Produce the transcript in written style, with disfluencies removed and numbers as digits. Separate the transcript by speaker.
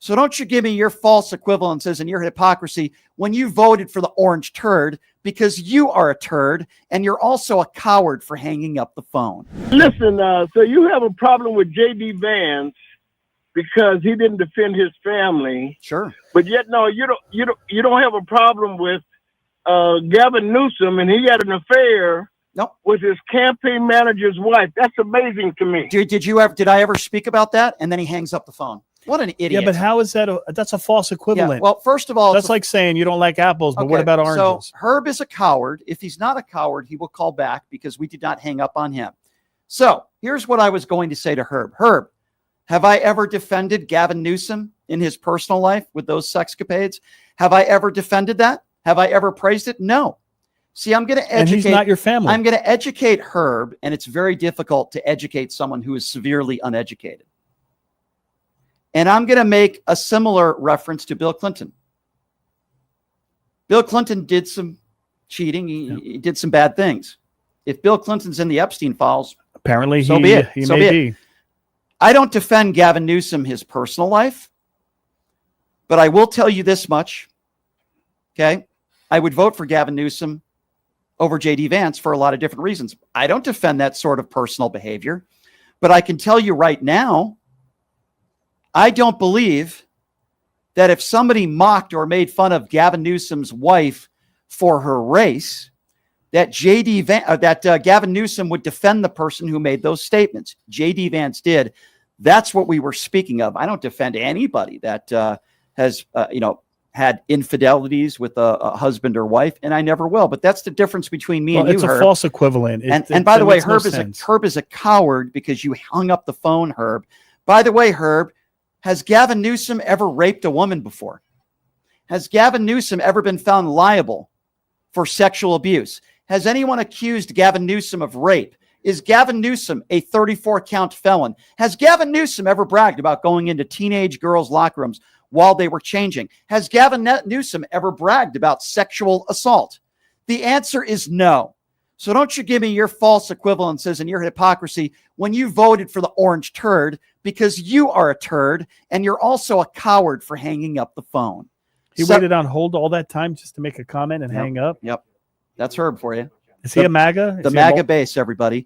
Speaker 1: So don't you give me your false equivalences and your hypocrisy when you voted for the orange turd, because you are a turd and you're also a coward for hanging up the phone.
Speaker 2: Listen, so you have a problem with J.D. Vance because he didn't defend his family.
Speaker 1: Sure.
Speaker 2: But yet, no, you don't have a problem with Gavin Newsom, and he had an affair with his campaign manager's wife. That's amazing to me.
Speaker 1: Did I ever speak about that? And then he hangs up the phone. What an idiot.
Speaker 3: Yeah, but how is that? That's a false equivalent.
Speaker 1: Yeah, well, first of all,
Speaker 3: that's like saying you don't like apples, but what about oranges?
Speaker 1: So Herb is a coward. If he's not a coward, he will call back because we did not hang up on him. So here's what I was going to say to Herb. Herb, have I ever defended Gavin Newsom in his personal life with those sexcapades? Have I ever defended that? Have I ever praised it? No. See, I'm going to educate.
Speaker 3: And he's not your family.
Speaker 1: I'm going to educate Herb, and it's very difficult to educate someone who is severely uneducated. And I'm going to make a similar reference to Bill Clinton. Bill Clinton did some cheating. He did some bad things. If Bill Clinton's in the Epstein files,
Speaker 3: apparently
Speaker 1: so be it. I don't defend Gavin Newsom, his personal life, but I will tell you this much. Okay. I would vote for Gavin Newsom over J.D. Vance for a lot of different reasons. I don't defend that sort of personal behavior, but I can tell you right now, I don't believe that if somebody mocked or made fun of Gavin Newsom's wife for her race, that Gavin Newsom would defend the person who made those statements. J.D. Vance did. That's what we were speaking of. I don't defend anybody that has, had infidelities with a husband or wife, and I never will. But that's the difference between me and you,
Speaker 3: Herb.
Speaker 1: It's
Speaker 3: a false equivalent.
Speaker 1: And by the way, Herb is a coward because you hung up the phone, Herb. By the way, Herb, has Gavin Newsom ever raped a woman before? Has Gavin Newsom ever been found liable for sexual abuse? Has anyone accused Gavin Newsom of rape? Is Gavin Newsom a 34-count felon? Has Gavin Newsom ever bragged about going into teenage girls' locker rooms while they were changing? Has Gavin Newsom ever bragged about sexual assault? The answer is no. So don't you give me your false equivalences and your hypocrisy when you voted for the orange turd, because you are a turd and you're also a coward for hanging up the phone.
Speaker 3: He waited on hold all that time just to make a comment and hang up?
Speaker 1: Yep. That's Herb for you.
Speaker 3: Is he a MAGA?
Speaker 1: The MAGA base, everybody.